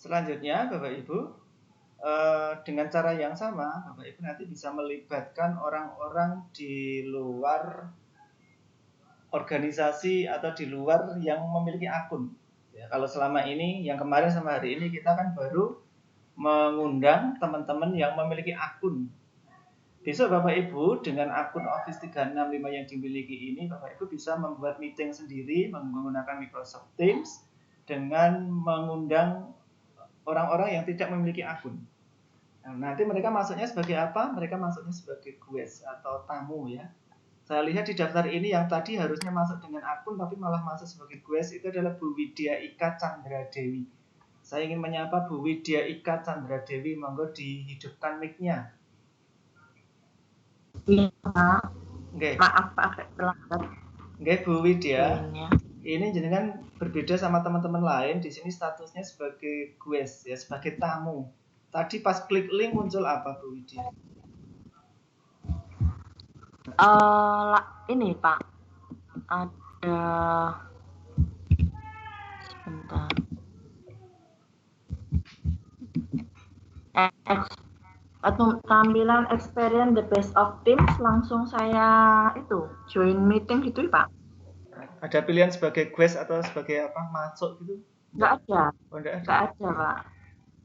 Selanjutnya Bapak Ibu, dengan cara yang sama Bapak Ibu nanti bisa melibatkan orang-orang di luar organisasi atau di luar yang memiliki akun. Ya, kalau selama ini, yang kemarin sama hari ini kita kan baru mengundang teman-teman yang memiliki akun. Besok Bapak Ibu dengan akun Office 365 yang dimiliki ini, Bapak Ibu bisa membuat meeting sendiri menggunakan Microsoft Teams dengan mengundang orang-orang yang tidak memiliki akun. Nah, nanti mereka masuknya sebagai apa? Mereka masuknya sebagai guest atau tamu ya. Saya lihat di daftar ini yang tadi harusnya masuk dengan akun tapi malah masuk sebagai guest itu adalah Bu Widya Ika Chandra Dewi. Saya ingin menyapa Bu Widya Ika Chandra Dewi, monggo dihidupkan mic-nya. Iya, Pak. Oke. Maaf Pak, terlambat. Oke, Bu Widya. Ini jenengan berbeda sama teman-teman lain. Di sini statusnya sebagai guest ya, sebagai tamu. Tadi pas klik link muncul apa Bu Widya? Ini Pak, ada sebentar. Tampilan experience the best of teams, langsung saya itu join meeting gitu Pak. Ada pilihan sebagai guest atau sebagai apa? Masuk gitu? Nggak ada. Oh, nggak ada. Nggak ada Pak.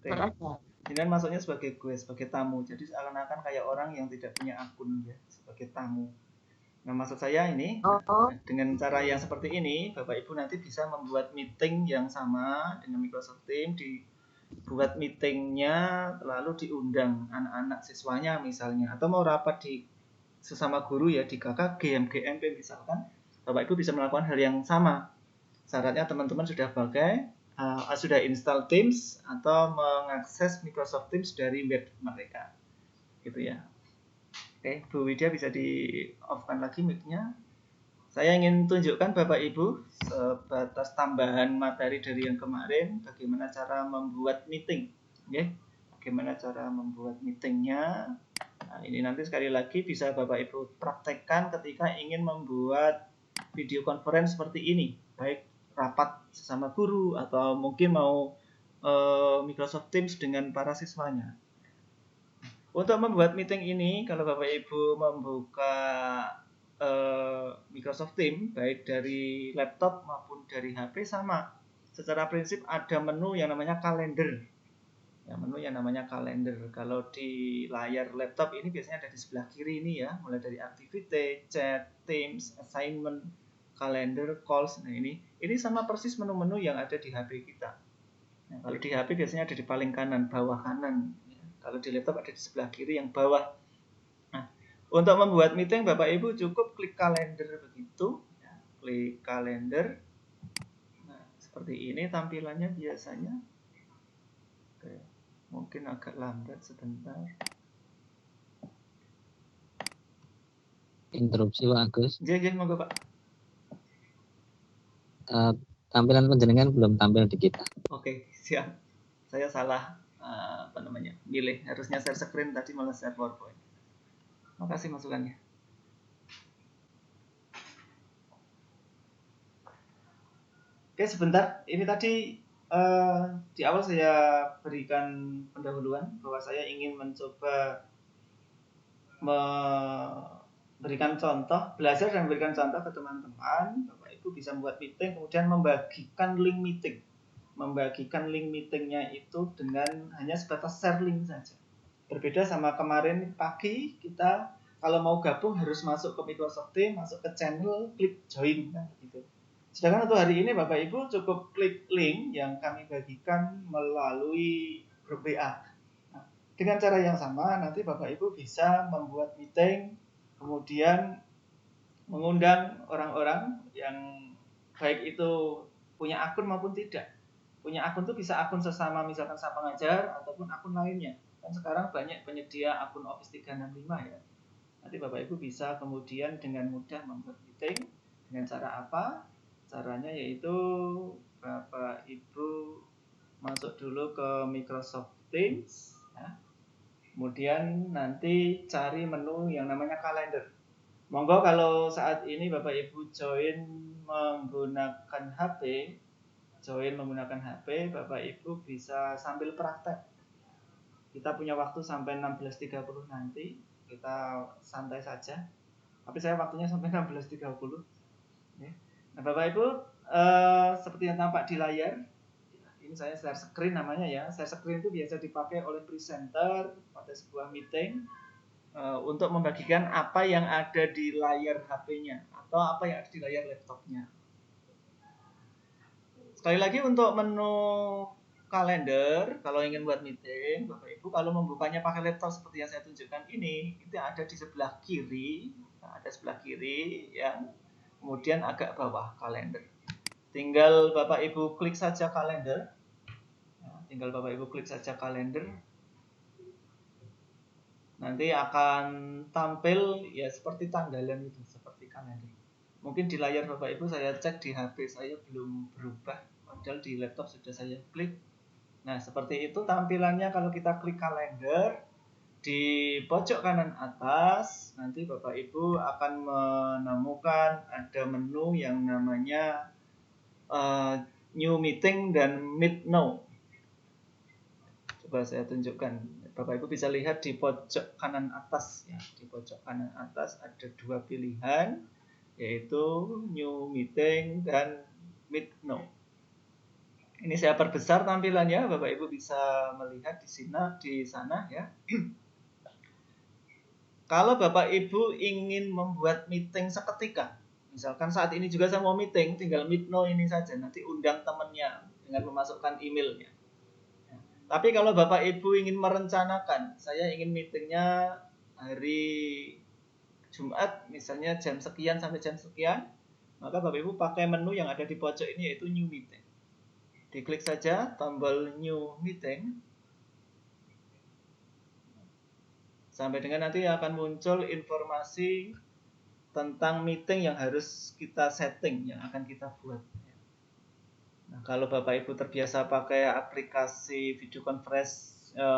Nggak ada. Dengan masuknya sebagai guest, sebagai tamu. Jadi seakan-akan kayak orang yang tidak punya akun ya, sebagai tamu. Nah, maksud saya ini, dengan cara yang seperti ini, Bapak Ibu nanti bisa membuat meeting yang sama dengan Microsoft Teams, dibuat meetingnya, lalu diundang anak-anak siswanya misalnya, atau mau rapat di sesama guru ya, di KKG, MGMP misalkan, Bapak Ibu bisa melakukan hal yang sama. Syaratnya teman-teman sudah sudah install Teams atau mengakses Microsoft Teams dari web mereka, gitu ya. Oke, Bu Widya bisa di-off-kan lagi mic-nya. Saya ingin tunjukkan Bapak Ibu sebatas tambahan materi dari yang kemarin, bagaimana cara membuat meeting. Oke, bagaimana cara membuat meetingnya. Nah, ini nanti sekali lagi bisa Bapak Ibu praktekkan ketika ingin membuat video conference seperti ini, baik rapat sesama guru atau mungkin mau Microsoft Teams dengan para siswanya. Untuk membuat meeting ini, kalau Bapak Ibu membuka Microsoft Teams, baik dari laptop maupun dari HP sama. Secara prinsip ada menu yang namanya kalender. Ya, menu yang namanya kalender. Kalau di layar laptop ini biasanya ada di sebelah kiri ini ya, mulai dari activity, chat, Teams, assignment, kalender, calls. Nah ini sama persis menu-menu yang ada di HP kita. Nah, kalau di HP biasanya ada di paling kanan, bawah kanan. Kalau di laptop ada di sebelah kiri yang bawah. Nah, untuk membuat meeting Bapak Ibu cukup klik kalender begitu. Ya, klik kalender. Nah, seperti ini tampilannya biasanya. Oke, mungkin agak lambat sebentar. Interupsi Pak Agus. Iya, monggo Pak. Tampilan penjenengan belum tampil di kita. Oke, siap. Saya salah milih, harusnya share screen tadi malah share PowerPoint. Makasih masukannya. Oke, sebentar. Ini tadi di awal saya berikan pendahuluan bahwa saya ingin mencoba memberikan contoh, belajar dan memberikan contoh ke teman-teman. Bapak Ibu bisa membuat meeting, kemudian membagikan link meeting. Membagikan link meetingnya itu dengan hanya sebatas share link saja. Berbeda sama kemarin pagi, kita kalau mau gabung harus masuk ke Microsoft Teams, masuk ke channel, klik join kan gitu. Sedangkan untuk hari ini Bapak Ibu cukup klik link yang kami bagikan melalui grup WA. Nah, dengan cara yang sama nanti Bapak Ibu bisa membuat meeting, kemudian mengundang orang-orang yang baik itu punya akun maupun tidak. Punya akun itu bisa akun sesama misalkan sang pengajar ataupun akun lainnya. Kan sekarang banyak penyedia akun Office 365 ya. Nanti Bapak Ibu bisa kemudian dengan mudah membuat meeting. Dengan cara apa? Caranya yaitu Bapak Ibu masuk dulu ke Microsoft Teams ya. Kemudian nanti cari menu yang namanya kalender. Monggo kalau saat ini Bapak Ibu join menggunakan HP, join menggunakan HP, Bapak Ibu bisa sambil praktek. Kita punya waktu sampai 16.30 nanti, kita santai saja. Tapi saya waktunya sampai 16.30. Nah, Bapak Ibu, seperti yang tampak di layar, ini saya share screen namanya ya. Share screen itu biasa dipakai oleh presenter pada sebuah meeting untuk membagikan apa yang ada di layar HP-nya atau apa yang ada di layar laptopnya. Sekali lagi untuk menu kalender, kalau ingin buat meeting, Bapak Ibu kalau membukanya pakai laptop seperti yang saya tunjukkan ini, itu ada di sebelah kiri, ada sebelah kiri yang kemudian agak bawah kalender. Tinggal Bapak Ibu klik saja kalender. Tinggal Bapak Ibu klik saja kalender. Nanti akan tampil ya seperti tanggalan itu, seperti kalender. Mungkin di layar Bapak Ibu saya cek di HP saya belum berubah, padahal di laptop sudah saya klik. Nah, seperti itu tampilannya kalau kita klik kalender. Di pojok kanan atas nanti Bapak Ibu akan menemukan ada menu yang namanya New Meeting dan Meet Now. Coba saya tunjukkan. Bapak Ibu bisa lihat di pojok kanan atas ya. Di pojok kanan atas ada dua pilihan, yaitu New Meeting dan Meet Now. Ini saya perbesar tampilannya, Bapak Ibu bisa melihat di sana ya. Kalau Bapak Ibu ingin membuat meeting seketika, misalkan saat ini juga saya mau meeting, tinggal Meet Now ini saja, nanti undang temannya dengan memasukkan emailnya. Tapi kalau Bapak Ibu ingin merencanakan, saya ingin meetingnya hari Jumat, misalnya jam sekian sampai jam sekian, maka Bapak Ibu pakai menu yang ada di pojok ini yaitu New Meeting. Diklik saja tombol New Meeting. Sampai dengan nanti akan muncul informasi tentang meeting yang harus kita setting, yang akan kita buat. Nah, kalau Bapak Ibu terbiasa pakai aplikasi video conference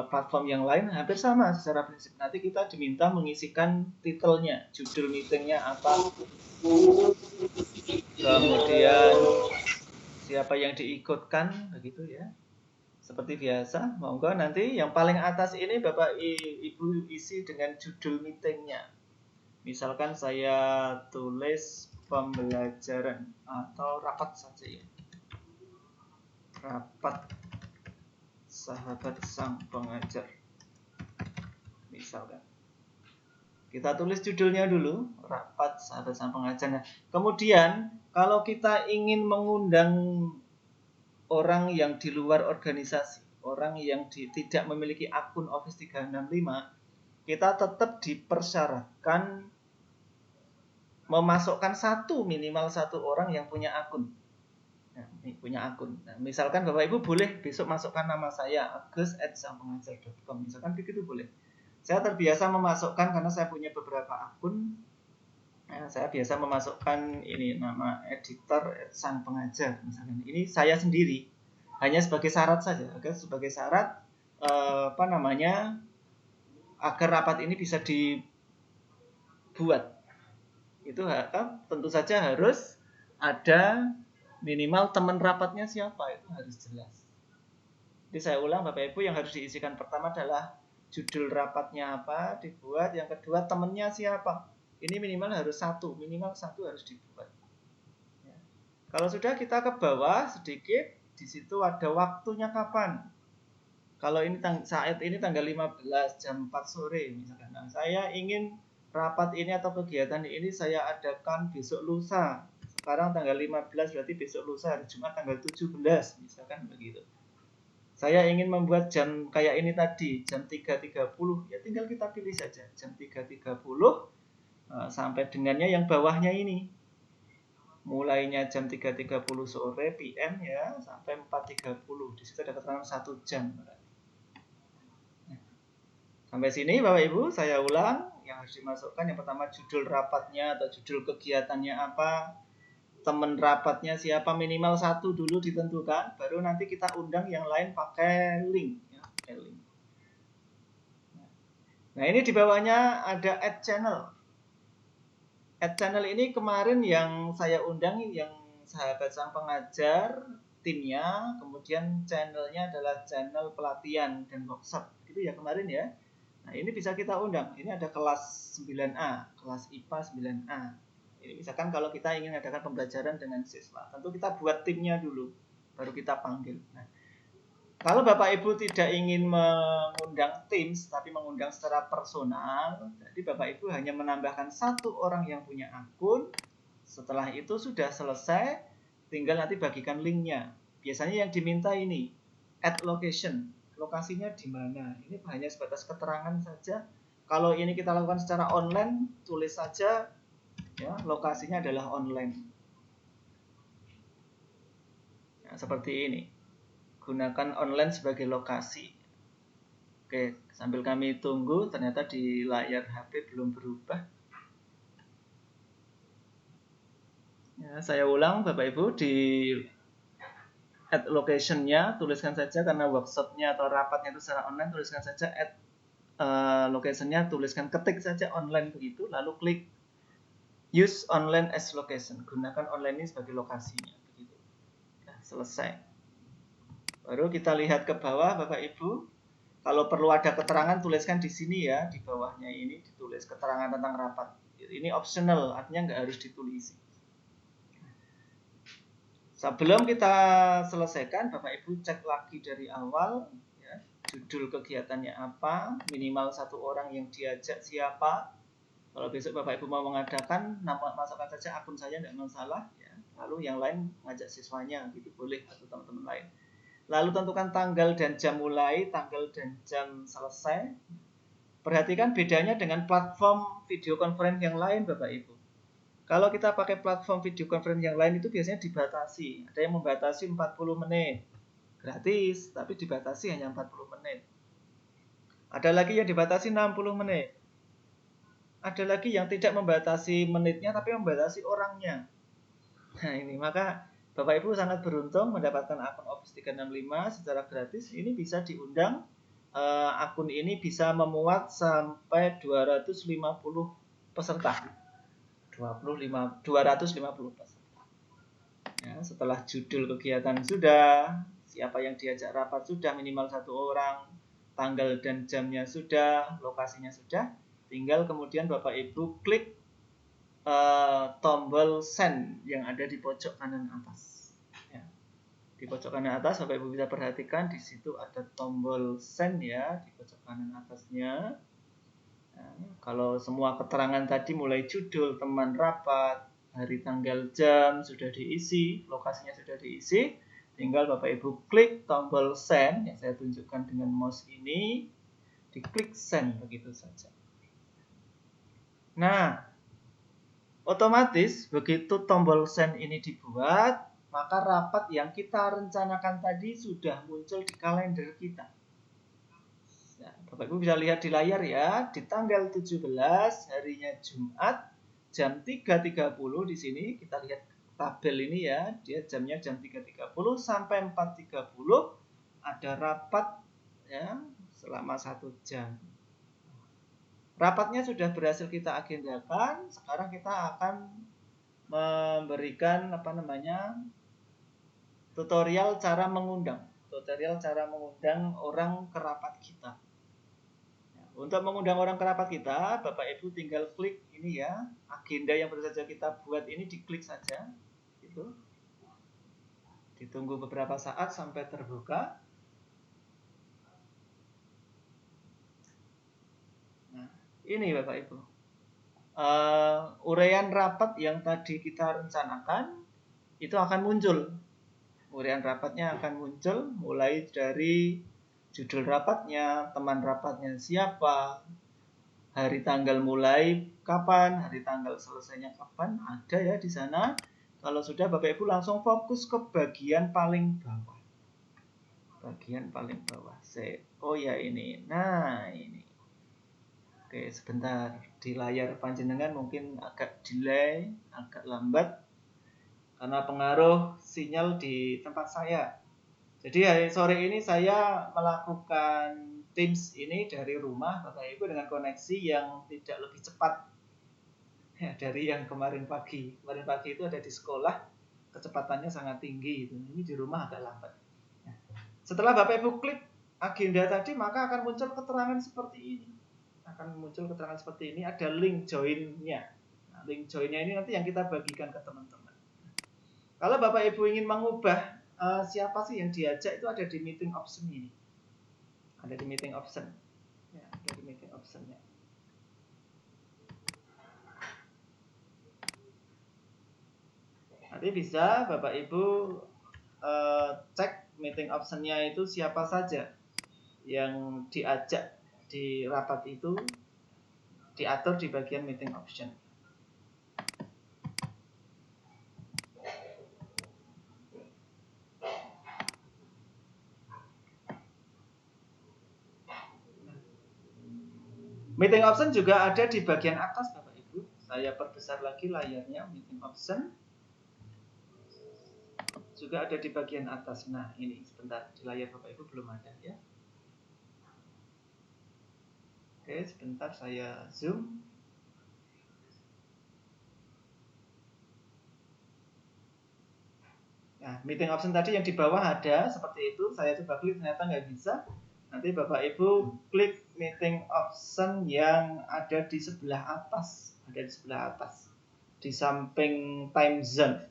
platform yang lain, hampir sama secara prinsip. Nanti kita diminta mengisikan titelnya, judul meetingnya apa, kemudian siapa yang diikutkan, begitu ya. Seperti biasa, monggo nanti yang paling atas ini Bapak Ibu isi dengan judul meetingnya. Misalkan saya tulis pembelajaran atau rapat saja ya. Rapat sahabat sang pengajar. Misalkan. Kita tulis judulnya dulu, rapat sahabat sang pengajar. Nah, kemudian kalau kita ingin mengundang orang yang di luar organisasi, orang yang tidak memiliki akun Office 365, kita tetap dipersyaratkan memasukkan minimal satu orang yang punya akun. Nah, punya akun. Nah, misalkan Bapak Ibu boleh besok masukkan nama saya, agus@sangpengajar.com, misalkan begitu boleh. Saya terbiasa memasukkan karena saya punya beberapa akun. Saya biasa memasukkan ini nama editor sang pengajar misalkan. Ini saya sendiri, hanya sebagai syarat saja, sebagai syarat agar rapat ini bisa dibuat. Itu tentu saja harus ada minimal teman rapatnya siapa, itu harus jelas. Jadi saya ulang Bapak Ibu, yang harus diisikan pertama adalah judul rapatnya apa dibuat, yang kedua temannya siapa. Ini minimal satu harus dibuat. Ya. Kalau sudah kita ke bawah sedikit, di situ ada waktunya kapan. Kalau ini saat ini tanggal 15 jam 4 sore misalkan. Nah, saya ingin rapat ini atau kegiatan ini saya adakan besok lusa. Sekarang tanggal 15 berarti besok lusa, hari Jumat tanggal 17 misalkan begitu. Saya ingin membuat jam kayak ini tadi, jam 3.30. Ya tinggal kita pilih saja jam 3.30. Sampai dengannya yang bawahnya ini, mulainya jam 3.30 sore PM ya sampai 4.30. Di situ ada keterangan 1 jam. Sampai sini Bapak Ibu, saya ulang yang harus dimasukkan. Yang pertama judul rapatnya atau judul kegiatannya apa, teman rapatnya siapa, minimal 1 dulu ditentukan, baru nanti kita undang yang lain pakai link ya, pakai link. Nah, ini di bawahnya ada add channel. Add channel ini kemarin yang saya undang, yang sahabat sang pengajar timnya, kemudian channelnya adalah channel pelatihan dan workshop. Gitu ya kemarin ya. Nah, ini bisa kita undang. Ini ada kelas 9A, kelas IPA 9A. Ini misalkan kalau kita ingin mengadakan pembelajaran dengan siswa, tentu kita buat timnya dulu, baru kita panggil. Nah, kalau Bapak Ibu tidak ingin mengundang Teams, tapi mengundang secara personal, jadi Bapak Ibu hanya menambahkan satu orang yang punya akun. Setelah itu sudah selesai, tinggal nanti bagikan linknya. Biasanya yang diminta ini, add location. Lokasinya di mana? Ini hanya sebatas keterangan saja. Kalau ini kita lakukan secara online, tulis saja ya, lokasinya adalah online. Nah, seperti ini. Gunakan online sebagai lokasi. Oke, sambil kami tunggu, ternyata di layar HP belum berubah. Ya, saya ulang Bapak Ibu, di add location-nya tuliskan saja, karena workshop-nya atau rapatnya itu secara online, tuliskan saja add location-nya, tuliskan, ketik saja online begitu, lalu klik use online as location, gunakan online ini sebagai lokasinya begitu. Nah, selesai. Baru kita lihat ke bawah Bapak Ibu. Kalau perlu ada keterangan tuliskan di sini ya, di bawahnya ini ditulis keterangan tentang rapat. Ini optional, artinya nggak harus ditulis. Sebelum kita selesaikan, Bapak Ibu cek lagi dari awal ya, judul kegiatannya apa, minimal satu orang yang diajak siapa. Kalau besok Bapak Ibu mau mengadakan, masukkan saja akun saya, tidak masalah ya. Lalu yang lain ngajak siswanya gitu boleh, atau teman-teman lain. Lalu tentukan tanggal dan jam mulai, tanggal dan jam selesai. Perhatikan bedanya dengan platform video conference yang lain Bapak Ibu. Kalau kita pakai platform video conference yang lain itu biasanya dibatasi. Ada yang membatasi 40 menit. Gratis, tapi dibatasi hanya 40 menit. Ada lagi yang dibatasi 60 menit. Ada lagi yang tidak membatasi menitnya tapi membatasi orangnya. Nah ini, maka Bapak Ibu sangat beruntung mendapatkan akun Office 365 secara gratis. Ini bisa diundang. Akun ini bisa memuat sampai 250 peserta. 250 peserta. Ya, setelah judul kegiatan sudah, siapa yang diajak rapat sudah, minimal satu orang, tanggal dan jamnya sudah, lokasinya sudah, tinggal kemudian Bapak Ibu klik tombol send yang ada di pojok kanan atas. Ya. Di pojok kanan atas Bapak Ibu bisa perhatikan di situ ada tombol send ya di pojok kanan atasnya. Nah, kalau semua keterangan tadi mulai judul, teman rapat, hari, tanggal, jam sudah diisi, lokasinya sudah diisi, tinggal Bapak Ibu klik tombol send yang saya tunjukkan dengan mouse ini, diklik send begitu saja. Nah, otomatis begitu tombol send ini dibuat, maka rapat yang kita rencanakan tadi sudah muncul di kalender kita. Nah, Bapak Ibu bisa lihat di layar ya, di tanggal 17 harinya Jumat jam 3.30 di sini kita lihat tabel ini ya, dia jamnya jam 3.30 sampai 4.30 ada rapat ya selama 1 jam. Rapatnya sudah berhasil kita agendakan, sekarang kita akan memberikan tutorial cara mengundang orang ke rapat kita. Untuk mengundang orang ke rapat kita, Bapak Ibu tinggal klik ini ya, agenda yang baru saja kita buat ini diklik saja, gitu. Ditunggu beberapa saat sampai terbuka. Nah, ini Bapak Ibu, uraian rapat yang tadi kita rencanakan itu akan muncul. Uraian rapatnya akan muncul mulai dari judul rapatnya, teman rapatnya siapa, hari tanggal mulai kapan, hari tanggal selesainya kapan, ada ya di sana. Kalau sudah Bapak Ibu langsung fokus ke bagian paling bawah. Bagian paling bawah. Oh ya ini. Nah ini. Oke, sebentar. Di layar panjenengan mungkin agak delay, agak lambat karena pengaruh sinyal di tempat saya. Jadi hari sore ini saya melakukan Teams ini dari rumah Bapak Ibu dengan koneksi yang tidak lebih cepat ya, dari yang kemarin pagi. Kemarin pagi itu ada di sekolah, kecepatannya sangat tinggi gitu. Ini di rumah agak lambat. Nah, setelah Bapak Ibu klik agenda tadi, maka akan muncul keterangan seperti ini. Ada link join-nya. Nah, link join-nya ini nanti yang kita bagikan ke teman-teman. Kalau Bapak Ibu ingin mengubah siapa sih yang diajak, itu ada di meeting option ini. Ada di meeting option. Ya, ada di meeting option-nya. Nanti bisa Bapak Ibu cek meeting option-nya itu siapa saja yang diajak di rapat itu, diatur di bagian meeting option. Meeting option juga ada di bagian atas Bapak Ibu. Saya perbesar lagi layarnya, meeting option. Juga ada di bagian atas. Nah, ini sebentar, di layar Bapak Ibu belum ada ya. Oke, sebentar saya zoom. Nah, meeting option tadi yang di bawah ada seperti itu. Saya coba klik, ternyata nggak bisa. Nanti Bapak Ibu klik meeting option yang ada di sebelah atas. Di samping time zone.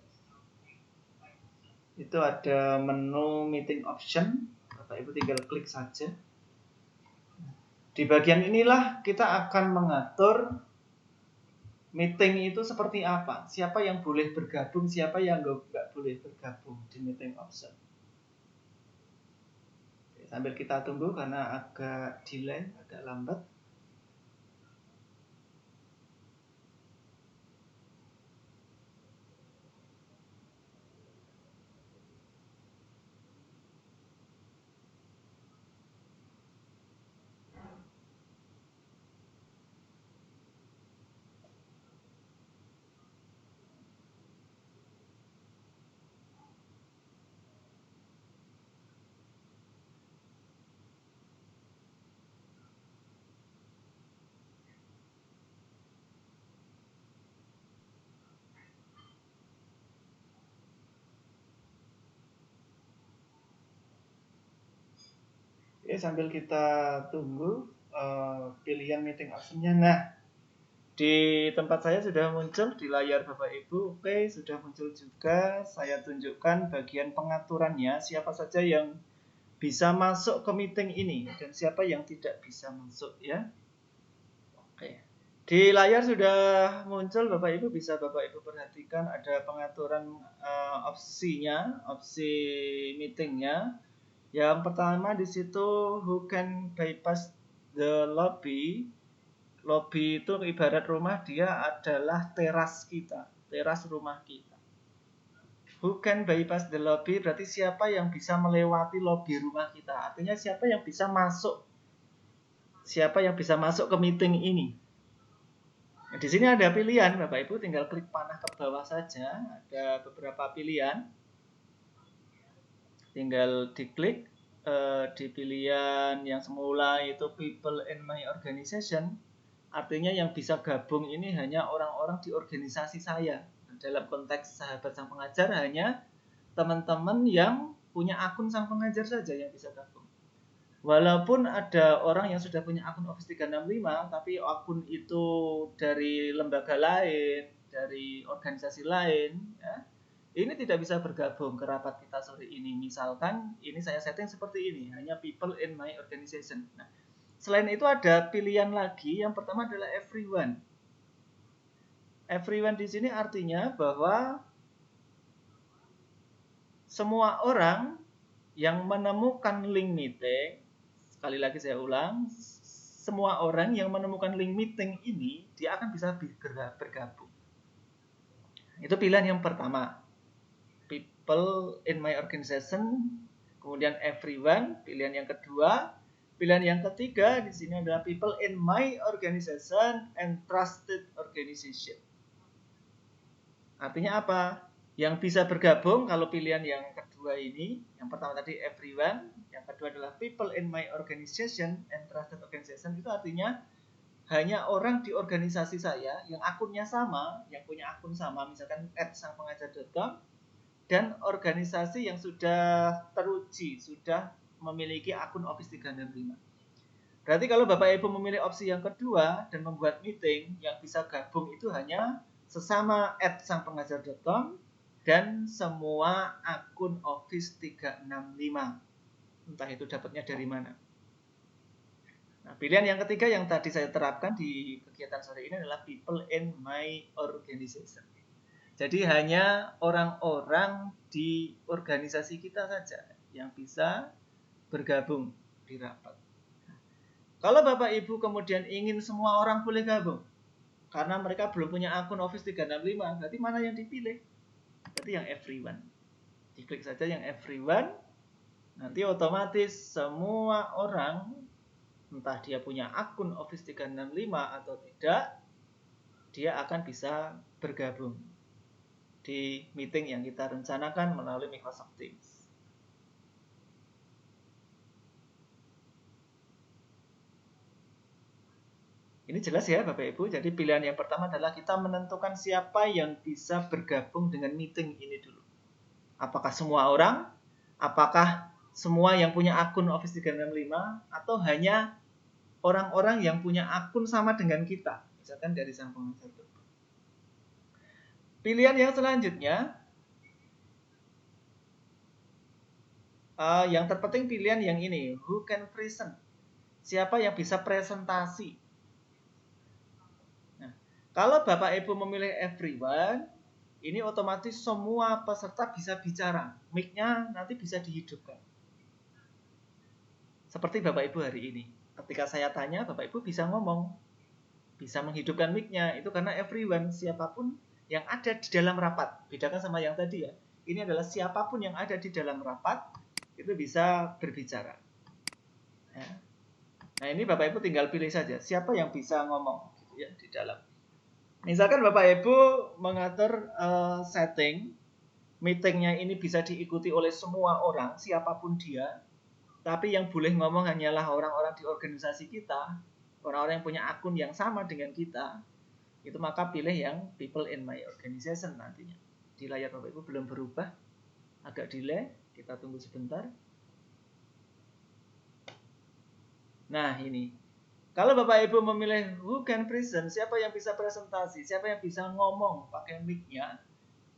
Itu ada menu meeting option. Bapak Ibu tinggal klik saja. Di bagian inilah kita akan mengatur meeting itu seperti apa. Siapa yang boleh bergabung, siapa yang nggak boleh bergabung di meeting option. Oke, sambil kita tunggu karena agak delay, agak lambat. Oke, sambil kita tunggu pilihan meeting option-nya. Nah, di tempat saya sudah muncul di layar Bapak Ibu. Oke, sudah muncul juga. Saya tunjukkan bagian pengaturannya, siapa saja yang bisa masuk ke meeting ini dan siapa yang tidak bisa masuk ya. Oke. Di layar sudah muncul, Bapak Ibu bisa Bapak Ibu perhatikan ada pengaturan opsinya, opsi meetingnya. Yang pertama di situ who can bypass the lobby. Lobby itu ibarat rumah, dia adalah teras kita, teras rumah kita. Who can bypass the lobby berarti siapa yang bisa melewati lobby rumah kita. Artinya siapa yang bisa masuk ke meeting ini. Nah, di sini ada pilihan, Bapak Ibu tinggal klik panah ke bawah saja, ada beberapa pilihan. Tinggal diklik di pilihan yang semula itu people in my organization. Artinya yang bisa gabung ini hanya orang-orang di organisasi saya. Dalam konteks sahabat sang pengajar hanya teman-teman yang punya akun sang pengajar saja yang bisa gabung. Walaupun ada orang yang sudah punya akun Office 365, tapi akun itu dari lembaga lain, dari organisasi lain, ya, ini tidak bisa bergabung ke rapat kita sore ini. Misalkan ini saya setting seperti ini, hanya people in my organization. Nah, selain itu ada pilihan lagi, yang pertama adalah everyone. Everyone di sini artinya bahwa semua orang yang menemukan link meeting, sekali lagi saya ulang, semua orang yang menemukan link meeting ini, dia akan bisa bergabung. Itu pilihan yang pertama. People in my organization, kemudian everyone, pilihan yang kedua. Pilihan yang ketiga di sini adalah people in my organization and trusted organization. Artinya apa? Yang bisa bergabung kalau pilihan yang kedua ini, yang pertama tadi everyone, yang kedua adalah people in my organization and trusted organization, itu artinya hanya orang di organisasi saya yang akunnya sama, yang punya akun sama, misalkan @sangpengajar.com, dan organisasi yang sudah teruji, sudah memiliki akun Office 365. Berarti kalau Bapak Ibu memilih opsi yang kedua dan membuat meeting, yang bisa gabung itu hanya sesama @sangpengajar.com dan semua akun Office 365. Entah itu dapatnya dari mana. Nah, pilihan yang ketiga yang tadi saya terapkan di kegiatan sore ini adalah people in my organization. Jadi hanya orang-orang di organisasi kita saja yang bisa bergabung di rapat. Kalau Bapak Ibu kemudian ingin semua orang boleh gabung, karena mereka belum punya akun Office 365, berarti mana yang dipilih? Berarti yang everyone. Diklik saja yang everyone, nanti otomatis semua orang, entah dia punya akun Office 365 atau tidak, dia akan bisa bergabung di meeting yang kita rencanakan melalui Microsoft Teams. Ini jelas ya Bapak Ibu, jadi pilihan yang pertama adalah kita menentukan siapa yang bisa bergabung dengan meeting ini dulu. Apakah semua orang? Apakah semua yang punya akun Office 365? Atau hanya orang-orang yang punya akun sama dengan kita? Misalkan dari Sang Pengajar. Pilihan yang selanjutnya, yang terpenting pilihan yang ini, who can present? Siapa yang bisa presentasi? Nah, kalau Bapak Ibu memilih everyone, ini otomatis semua peserta bisa bicara. Mic-nya nanti bisa dihidupkan. Seperti Bapak Ibu hari ini. Ketika saya tanya, Bapak Ibu bisa ngomong. Bisa menghidupkan mic-nya. Itu karena everyone, siapapun yang ada di dalam rapat. Bedakan sama yang tadi ya. Ini adalah siapapun yang ada di dalam rapat, itu bisa berbicara. Ya. Nah ini Bapak Ibu tinggal pilih saja. Siapa yang bisa ngomong gitu ya, di dalam. Misalkan Bapak Ibu mengatur setting, meetingnya ini bisa diikuti oleh semua orang, siapapun dia. Tapi yang boleh ngomong hanyalah orang-orang di organisasi kita, orang-orang yang punya akun yang sama dengan kita. Itu maka pilih yang people in my organization nantinya. Di layar Bapak Ibu belum berubah, agak delay, kita tunggu sebentar. Nah ini, kalau Bapak Ibu memilih who can present, siapa yang bisa presentasi, siapa yang bisa ngomong pakai mic-nya,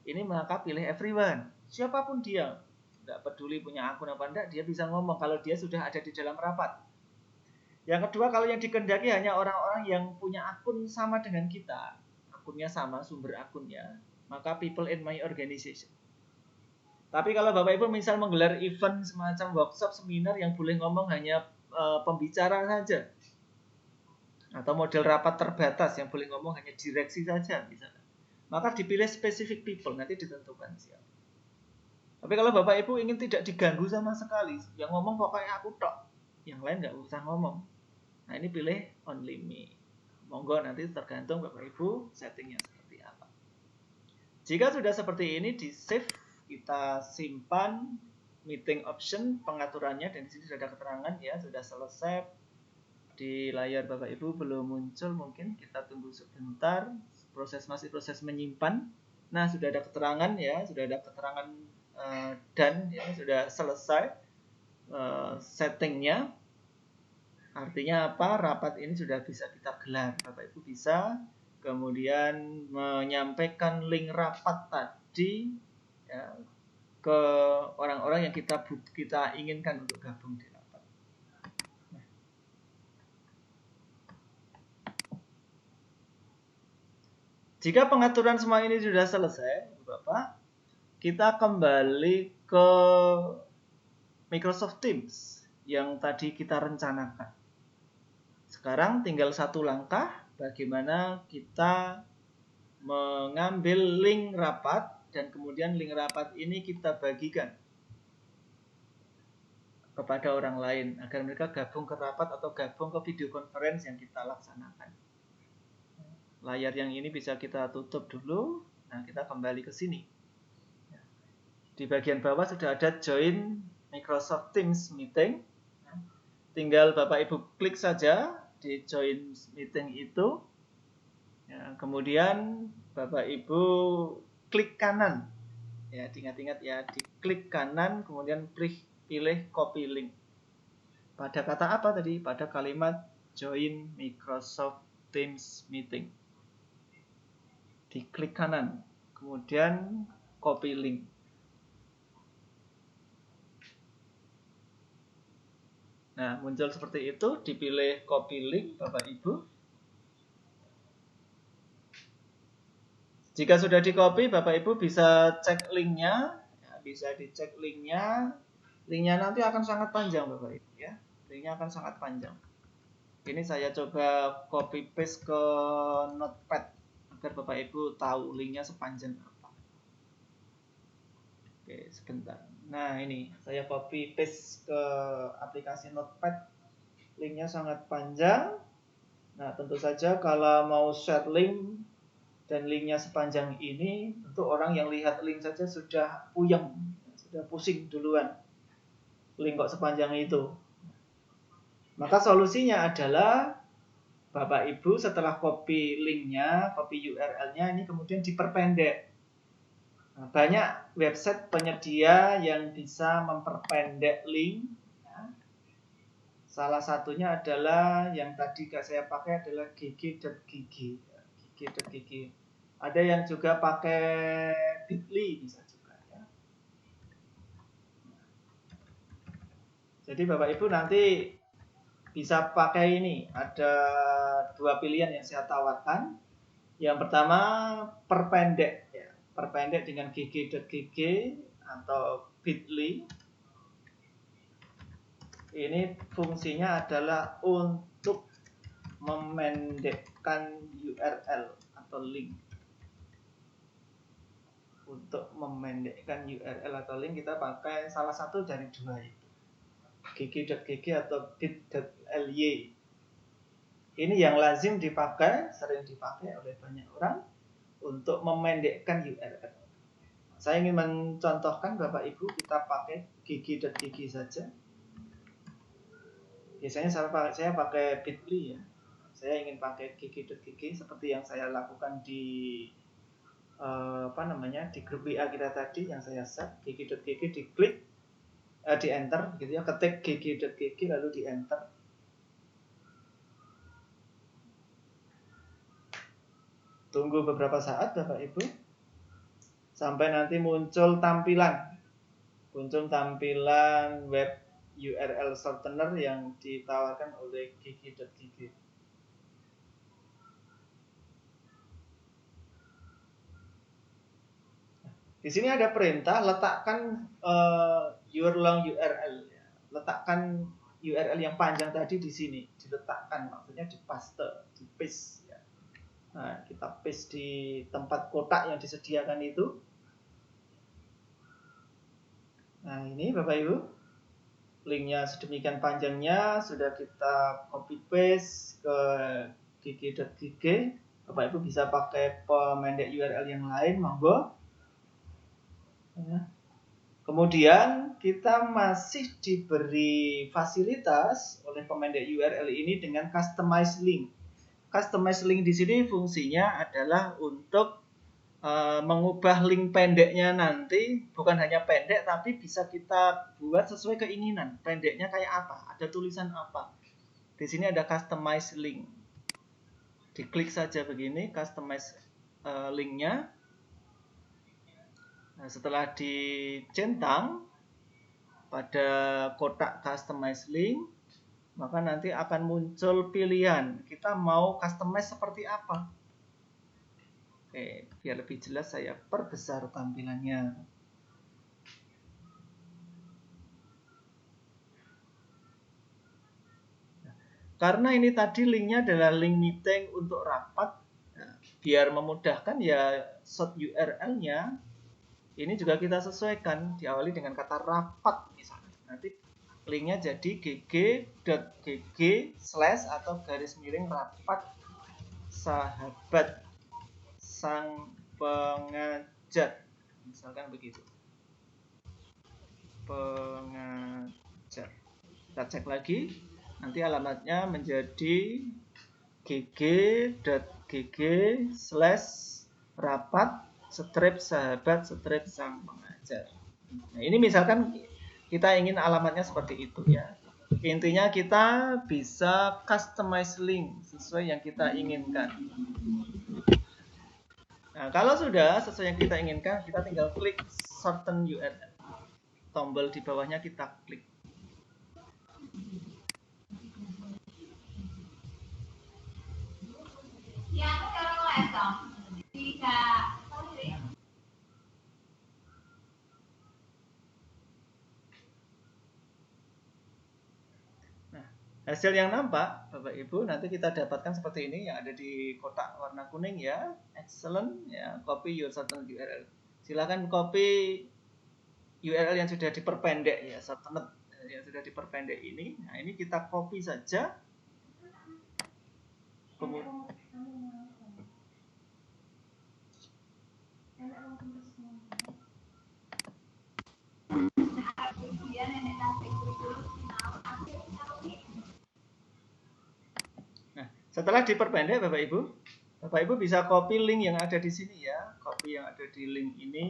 ini maka pilih everyone, siapapun dia, tidak peduli punya akun apa enggak, dia bisa ngomong kalau dia sudah ada di dalam rapat. Yang kedua, kalau yang dikehendaki hanya orang-orang yang punya akun sama dengan kita, akunnya sama, sumber akunnya, maka people in my organization. Tapi kalau Bapak Ibu misal menggelar event semacam workshop, seminar yang boleh ngomong hanya pembicara saja, atau model rapat terbatas yang boleh ngomong hanya direksi saja misalnya, maka dipilih specific people, nanti ditentukan siapa. Tapi kalau Bapak Ibu ingin tidak diganggu sama sekali, yang ngomong pokoknya aku tok, yang lain nggak usah ngomong, nah ini pilih only me. Monggo nanti tergantung Bapak Ibu settingnya seperti apa. Jika sudah seperti ini, di save, kita simpan meeting option pengaturannya, dan di sini sudah ada keterangan ya, sudah selesai. Di layar Bapak Ibu belum muncul, mungkin kita tunggu sebentar, masih proses menyimpan. Nah sudah ada keterangan ya, sudah ada keterangan dan ya, sudah selesai settingnya. Artinya apa? Rapat ini sudah bisa kita gelar. Bapak Ibu bisa kemudian menyampaikan link rapat tadi ya, ke orang-orang yang kita inginkan untuk gabung di rapat. Nah. Jika pengaturan semua ini sudah selesai, Bapak, kita kembali ke Microsoft Teams yang tadi kita rencanakan. Sekarang tinggal satu langkah, bagaimana kita mengambil link rapat dan kemudian link rapat ini kita bagikan kepada orang lain agar mereka gabung ke rapat atau gabung ke video conference yang kita laksanakan. Layar yang ini bisa kita tutup dulu. Nah, kita kembali ke sini. Di bagian bawah sudah ada join Microsoft Teams meeting. Tinggal Bapak Ibu klik saja di join meeting itu, ya, kemudian Bapak Ibu klik kanan Ya, diingat-ingat ya, diklik kanan kemudian pilih copy link. Pada kata apa tadi? Pada kalimat join Microsoft Teams meeting. Diklik kanan, kemudian copy link. Nah, muncul seperti itu, dipilih copy link Bapak Ibu. Jika sudah di copy, Bapak Ibu bisa cek linknya, ya, bisa dicek linknya. Linknya nanti akan sangat panjang Bapak Ibu ya. Linknya akan sangat panjang. Ini saya coba copy paste ke Notepad agar Bapak Ibu tahu linknya sepanjang apa. Oke, sebentar. Nah, ini saya copy paste ke aplikasi Notepad. Linknya sangat panjang. Nah, tentu saja kalau mau share link dan linknya sepanjang ini, untuk orang yang lihat link saja sudah puyeng, sudah pusing duluan. Link kok sepanjang itu. Maka solusinya adalah Bapak Ibu setelah copy linknya, copy URL-nya, ini kemudian diperpendek. Nah, banyak website penyedia yang bisa memperpendek link. Salah satunya adalah yang tadi saya pakai adalah gg.gg. gg.gg. Ada yang juga pakai Bitly bisa juga ya. Jadi Bapak Ibu nanti bisa pakai ini. Ada dua pilihan yang saya tawarkan. Yang pertama perpendek ya. Perpendek dengan gg.gg atau Bitly. Ini fungsinya adalah untuk memendekkan URL atau link. Untuk memendekkan URL atau link kita pakai salah satu dari dua itu, gg.gg atau bit.ly. Ini yang lazim dipakai, sering dipakai oleh banyak orang untuk memendekkan URL. Saya ingin mencontohkan Bapak Ibu, kita pakai gg.gg saja. Biasanya saya pakai Bitly ya. Saya ingin pakai gg.gg seperti yang saya lakukan di di grup WA kita tadi yang saya set, gg.gg, diklik, di enter gitu ya, ketik gg.gg lalu di enter. Tunggu beberapa saat Bapak Ibu sampai nanti muncul tampilan web URL shortener yang ditawarkan oleh gg.gg. Di sini ada perintah letakkan your long URL. Ya. Letakkan URL yang panjang tadi di sini, diletakkan, maksudnya dipaste, paste. Ya. Nah, kita paste di tempat kotak yang disediakan itu. Nah, ini Bapak Ibu, linknya sedemikian panjangnya sudah kita copy paste ke gg.gg. Bapak Ibu bisa pakai pemendek URL yang lain, monggo. Ya. Kemudian kita masih diberi fasilitas oleh pemendek URL ini dengan customize link. Customize link di sini fungsinya adalah untuk mengubah link pendeknya nanti, bukan hanya pendek tapi bisa kita buat sesuai keinginan. Pendeknya kayak apa? Ada tulisan apa? Di sini ada customize link. Diklik saja begini, customize linknya. Nah, setelah dicentang pada kotak customize link, maka nanti akan muncul pilihan. Kita mau customize seperti apa? Oke, biar lebih jelas saya perbesar tampilannya. Karena ini tadi linknya adalah link meeting untuk rapat, nah, biar memudahkan ya short URL-nya ini juga kita sesuaikan, diawali dengan kata rapat misalnya. Nanti linknya jadi gg.gg/ atau garis miring rapat sahabat sang pengajar, misalkan begitu, pengajar. Kita cek lagi, nanti alamatnya menjadi gg.gg/ rapat strip sahabat, strip sang pengajar. Nah, ini misalkan kita ingin alamatnya seperti itu ya. Intinya kita bisa customize link sesuai yang kita inginkan. Nah, kalau sudah sesuai yang kita inginkan, kita tinggal klik shorten URL. Tombol di bawahnya kita klik. Nah, hasil yang nampak, Bapak Ibu, nanti kita dapatkan seperti ini yang ada di kotak warna kuning ya. Excellent ya, copy your shortened URL. Silakan copy URL yang sudah diperpendek ya, shortened yang sudah diperpendek ini. Nah, ini kita copy saja. Kemudian nah, setelah diperpendek Bapak Ibu bisa copy link yang ada di sini ya. Copy yang ada di link ini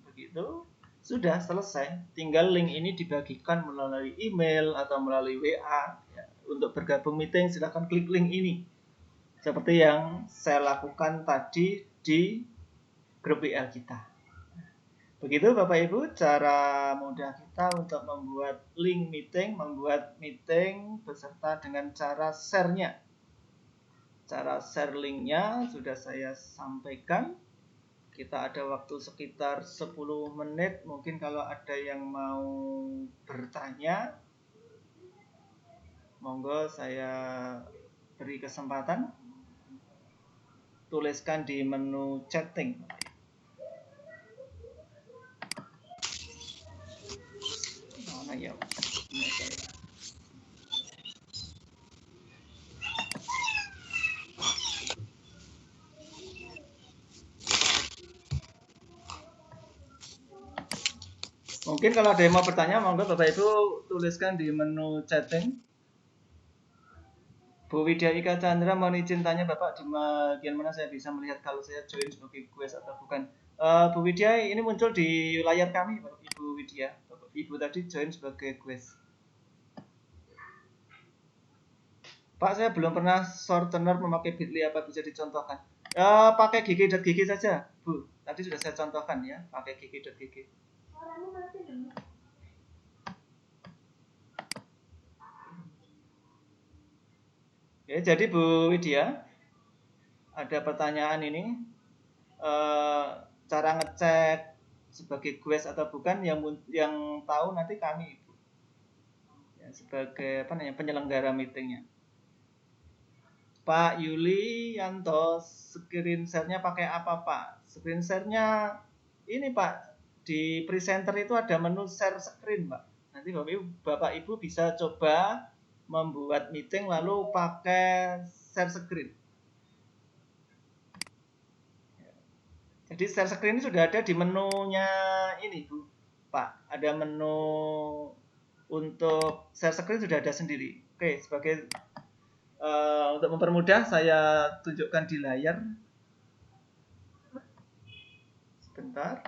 begitu. Sudah selesai. Tinggal link ini dibagikan melalui email atau melalui WA ya. Untuk bergabung meeting silahkan klik link ini. Seperti yang saya lakukan tadi di grup WA kita. Begitu Bapak Ibu cara mudah kita untuk membuat link meeting, membuat meeting beserta dengan cara share-nya. Cara share linknya sudah saya sampaikan. Kita ada waktu sekitar 10 menit. Mungkin kalau ada yang mau bertanya, monggo saya beri kesempatan. Tuliskan di menu chatting. Mana ya? Ini saya. Mungkin kalau ada yang mau bertanya, monggo Bapak Ibu tuliskan di menu chatting. Bu Widya Ika Chandra mohon izin tanya Bapak di bagian mana saya bisa melihat kalau saya join sebagai guest atau bukan. Bu Widya ini muncul di layar kami Bapak Ibu Widya. Bapak Ibu tadi join sebagai guest. Pak saya belum pernah shortener memakai Bitly, apa bisa dicontohkan? Pakai gg.gg saja Bu. Tadi sudah saya contohkan ya, pakai gg.gg. Ya, jadi Bu Widya, ada pertanyaan ini, cara ngecek sebagai guest atau bukan yang tahu nanti kami Ibu, ya, sebagai penyelenggara meetingnya. Pak Yuli Yanto, screen share-nya pakai apa Pak? Screen share-nya ini Pak, di presenter itu ada menu share screen Pak. Nanti Bapak Ibu bisa coba membuat meeting lalu pakai share screen. Jadi share screen ini sudah ada di menunya ini Bu, Pak. Ada menu untuk share screen sudah ada sendiri. Oke, sebagai untuk mempermudah saya tunjukkan di layar. Sebentar.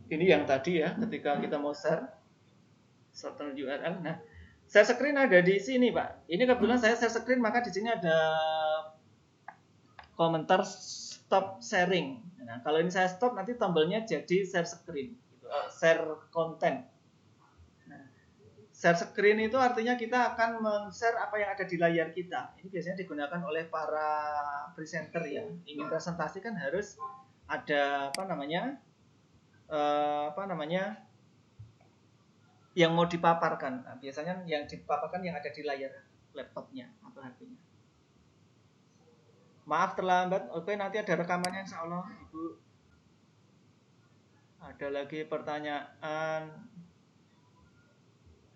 Ini yang tadi ya, ketika kita mau share shorten URL. Nah, share screen ada di sini, Pak. Ini kebetulan saya share screen, maka di sini ada komentar stop sharing. Nah, kalau ini saya stop, nanti tombolnya jadi share screen, share content. Nah, share screen itu artinya kita akan men-share apa yang ada di layar kita. Ini biasanya digunakan oleh para presenter ya. Ingin presentasi kan harus ada yang mau dipaparkan. Nah, biasanya yang dipaparkan yang ada di layar laptopnya atau HP-nya. Maaf terlambat. Oke, nanti ada rekamannya insya Allah Ibu. Ada lagi pertanyaan.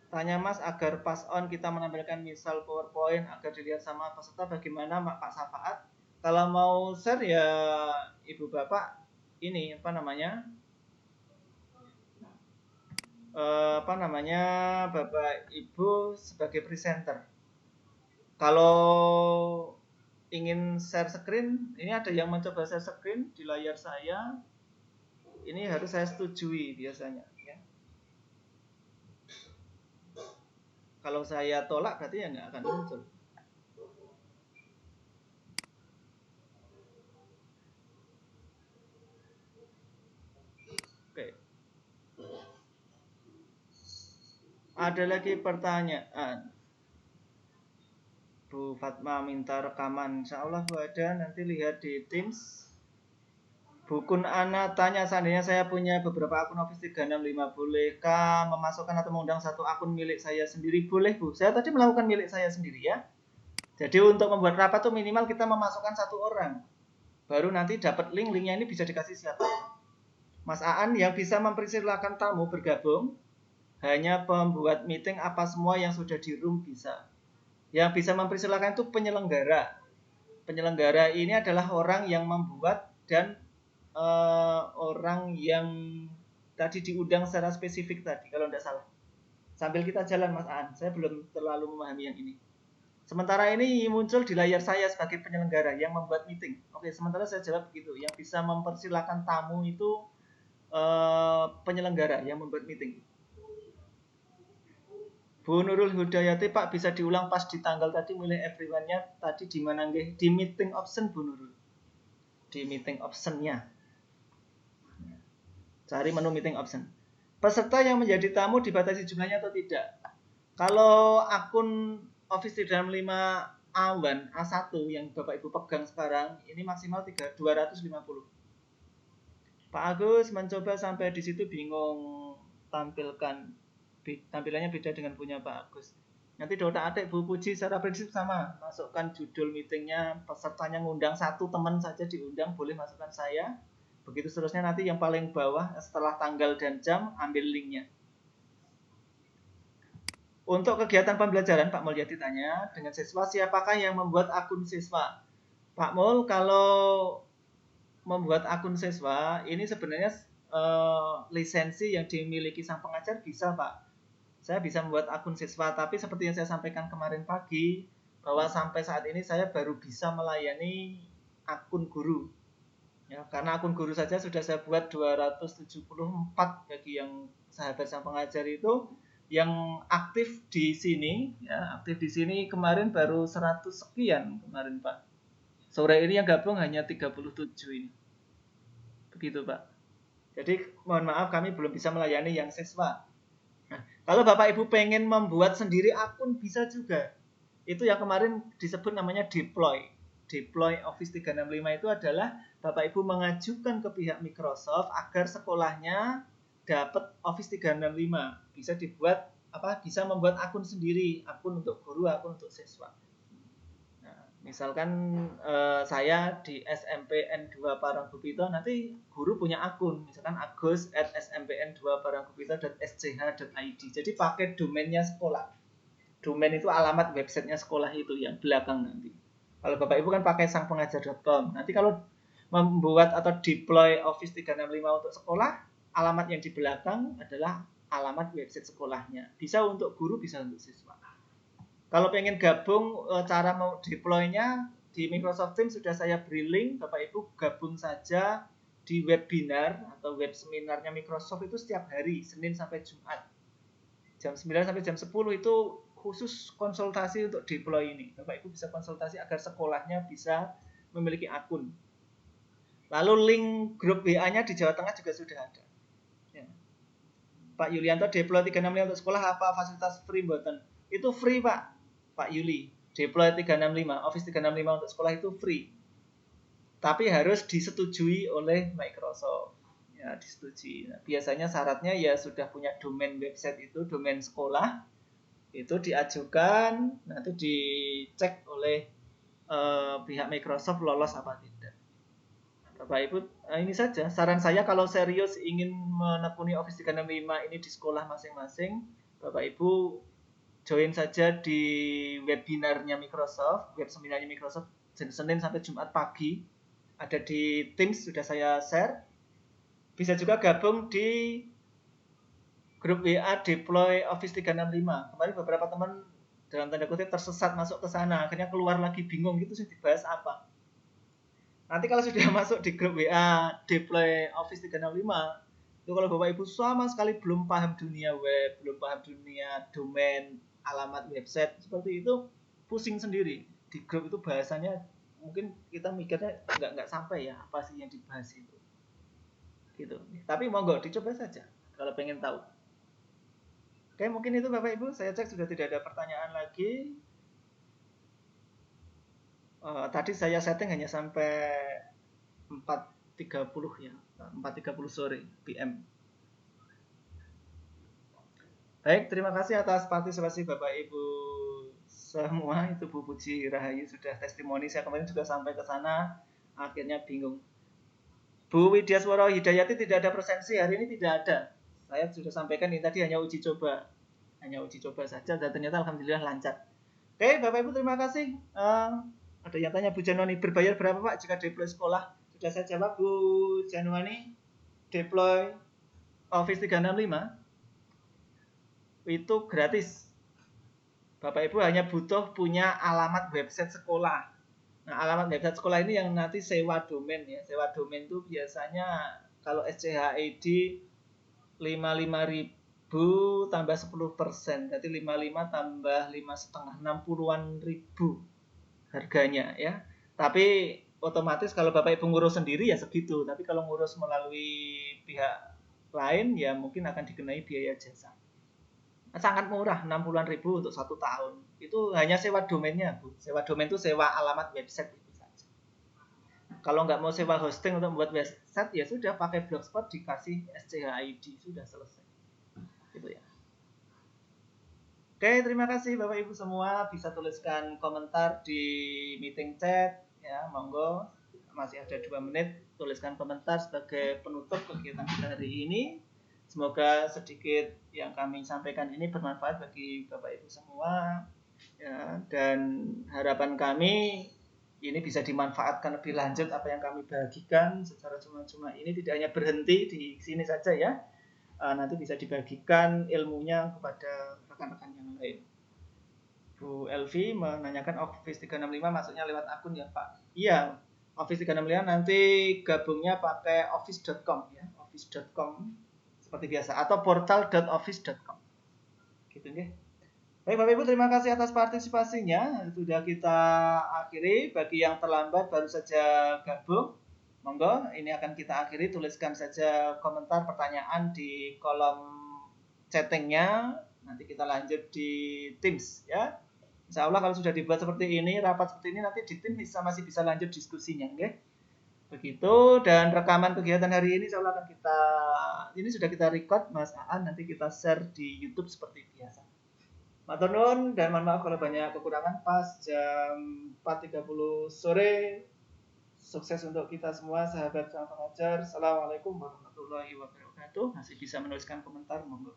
Tanya Mas, agar pas on kita menampilkan misal PowerPoint agar dilihat sama peserta, bagaimana Pak Safaat? Kalau mau share ya Ibu Bapak ini Bapak Ibu sebagai presenter. Kalau ingin share screen, ini ada yang mencoba share screen di layar saya. Ini harus saya setujui biasanya ya. Kalau saya tolak berarti ya nggak akan muncul. Oke. Ada lagi pertanyaan. Bu Fatma minta rekaman. Insya Allah Bu ada, nanti lihat di Teams. Bu Kun Ana tanya, seandainya saya punya beberapa akun Office 365, bolehkah memasukkan atau mengundang satu akun milik saya sendiri? Boleh Bu, saya tadi melakukan milik saya sendiri ya. Jadi untuk membuat rapat tuh minimal kita memasukkan satu orang. Baru nanti dapat linknya ini bisa dikasih siapa. Mas Aan yang bisa mempersilahkan tamu bergabung, hanya pembuat meeting apa semua yang sudah di room bisa. Yang bisa mempersilahkan itu penyelenggara. Penyelenggara ini adalah orang yang membuat dan orang yang tadi diundang secara spesifik tadi kalau tidak salah. Sambil kita jalan Mas Aan, saya belum terlalu memahami yang ini. Sementara ini muncul di layar saya sebagai penyelenggara yang membuat meeting. Oke, sementara saya jawab begitu. Yang bisa mempersilahkan tamu itu penyelenggara yang membuat meeting. Bu Nurul Hudayati, Pak bisa diulang pas di tanggal tadi milih everyone-nya tadi di mana nggih? Di meeting option Bu Nurul. Di meeting option-nya. Cari menu meeting option. Peserta yang menjadi tamu dibatasi jumlahnya atau tidak? Kalau akun Office 365 A1, A1 yang Bapak Ibu pegang sekarang, ini maksimal 250. Pak Agus mencoba sampai di situ bingung tampilannya beda dengan punya Pak Agus. Nanti otak-atik Bu Puji secara prinsip sama, masukkan judul meetingnya, pesertanya ngundang satu teman saja diundang, boleh masukkan saya. Begitu seterusnya nanti yang paling bawah setelah tanggal dan jam ambil linknya. Untuk kegiatan pembelajaran Pak Mulyadi tanya, dengan siswa siapakah yang membuat akun siswa? Pak Mul, kalau membuat akun siswa ini sebenarnya lisensi yang dimiliki sang pengajar bisa Pak. Saya bisa membuat akun siswa, tapi seperti yang saya sampaikan kemarin pagi, bahwa sampai saat ini saya baru bisa melayani akun guru. Ya, karena akun guru saja sudah saya buat 274 bagi yang sahabat sang pengajar itu. Yang aktif di sini, ya, aktif di sini kemarin baru 100 sekian kemarin Pak. Sore ini yang gabung hanya 37 ini. Begitu Pak. Jadi mohon maaf kami belum bisa melayani yang siswa. Nah, kalau Bapak Ibu pengen membuat sendiri akun bisa juga. Itu yang kemarin disebut namanya deploy. Deploy Office 365 itu adalah Bapak Ibu mengajukan ke pihak Microsoft agar sekolahnya dapat Office 365. Bisa dibuat bisa membuat akun sendiri, akun untuk guru, akun untuk siswa. Nah, misalkan saya di SMPN 2 Paranggupito, nanti guru punya akun, misalkan agus@smpn2paranggupito.sch.id. Jadi pakai domainnya sekolah. Domain itu alamat websitenya sekolah itu yang belakang nanti. Kalau Bapak Ibu kan pakai sangpengajar.com. Nanti kalau membuat atau deploy Office 365 untuk sekolah, alamat yang di belakang adalah alamat website sekolahnya. Bisa untuk guru, bisa untuk siswa. Kalau pengen gabung, cara mau deploy-nya di Microsoft Teams sudah saya beri link. Bapak Ibu gabung saja di webinar atau web seminarnya Microsoft itu setiap hari, Senin sampai Jumat. Jam 9 sampai jam 10 itu khusus konsultasi untuk deploy ini. Bapak Ibu bisa konsultasi agar sekolahnya bisa memiliki akun. Lalu link grup WA-nya di Jawa Tengah juga sudah ada. Ya. Pak Yulianto, deploy 365 untuk sekolah apa fasilitas free mboten? Itu free Pak Yuli. Deploy 365, Office 365 untuk sekolah itu free. Tapi harus disetujui oleh Microsoft. Ya, disetujui. Nah, biasanya syaratnya ya sudah punya domain website itu, domain sekolah. Itu diajukan, nanti dicek oleh pihak Microsoft lolos apa tidak. Bapak Ibu, ini saja saran saya kalau serius ingin menekuni Office 365 ini di sekolah masing-masing, Bapak Ibu join saja di webinarnya Microsoft, web seminarnya Microsoft Senin sampai Jumat pagi. Ada di Teams sudah saya share. Bisa juga gabung di grup WA Deploy Office 365. Kemarin beberapa teman dalam tanda kutip tersesat masuk ke sana, akhirnya keluar lagi bingung gitu sih dibahas apa. Nanti kalau sudah masuk di grup WA deploy Office 365, itu kalau Bapak Ibu sama sekali belum paham dunia web, belum paham dunia domain, alamat website, seperti itu pusing sendiri. Di grup itu bahasanya mungkin kita mikirnya nggak sampai ya apa sih yang dibahas itu. Gitu. Tapi monggo dicoba saja kalau pengen tahu. Oke, mungkin itu Bapak Ibu, saya cek sudah tidak ada pertanyaan lagi. Tadi saya setting hanya sampai 4.30 ya, 4.30 sore PM. Baik, terima kasih atas partisipasi Bapak Ibu semua. Itu Bu Puji Rahayu sudah testimoni, saya kemarin juga sampai ke sana, akhirnya bingung. Bu Widyaswara Hidayati tidak ada presensi, hari ini tidak ada. Saya sudah sampaikan ini tadi hanya uji coba saja, dan ternyata alhamdulillah lancar. Oke, Bapak Ibu terima kasih. Ada yang tanya Bu Janwani, berbayar berapa Pak jika deploy sekolah? Sudah saya jawab Bu Janwani, deploy Office 365 itu gratis. Bapak Ibu hanya butuh punya alamat website sekolah. Nah, alamat website sekolah ini yang nanti sewa domain ya. Sewa domain itu biasanya kalau SCHID 55.000 tambah 10%, berarti 55 tambah 5,5, 60-an ribu harganya ya. Tapi otomatis kalau Bapak Ibu ngurus sendiri ya segitu. Tapi kalau ngurus melalui pihak lain ya mungkin akan dikenai biaya jasa. Sangat murah, 60-an ribu untuk 1 tahun. Itu hanya sewa domainnya, Bu. Sewa domain itu sewa alamat website itu saja. Kalau nggak mau sewa hosting untuk membuat website, ya sudah pakai Blogspot dikasih SCHID, sudah selesai. Gitu ya. Oke, terima kasih Bapak Ibu semua. Bisa tuliskan komentar di meeting chat, ya, monggo. Masih ada 2 menit, tuliskan komentar sebagai penutup kegiatan kita hari ini. Semoga sedikit yang kami sampaikan ini bermanfaat bagi Bapak Ibu semua, ya, dan harapan kami ini bisa dimanfaatkan lebih lanjut apa yang kami bagikan secara cuma-cuma ini tidak hanya berhenti di sini saja ya, nanti bisa dibagikan ilmunya kepada rekan-rekan yang lain. Bu Elvi menanyakan Office 365 masuknya lewat akun ya Pak? Iya, Office 365 nanti gabungnya pakai office.com ya, office.com seperti biasa, atau portal.office.com. Gitu nggih. Baik Bapak Ibu, terima kasih atas partisipasinya. Sudah kita akhiri. Bagi yang terlambat baru saja gabung, monggo ini akan kita akhiri. Tuliskan saja komentar pertanyaan di kolom chattingnya. Nanti kita lanjut di Teams ya. Insya Allah kalau sudah dibuat seperti ini, rapat seperti ini, nanti di Teams masih bisa lanjut diskusinya, nggih. Begitu, dan rekaman kegiatan hari ini insya Allah akan ini sudah kita record Mas Aan, nanti kita share di YouTube seperti biasa. Matur nuwun dan mohon maaf kalau banyak kekurangan. Pas jam 4.30 sore, sukses untuk kita semua sahabat sang pengajar. Assalamualaikum warahmatullahi wabarakatuh. Masih bisa menuliskan komentar, monggo.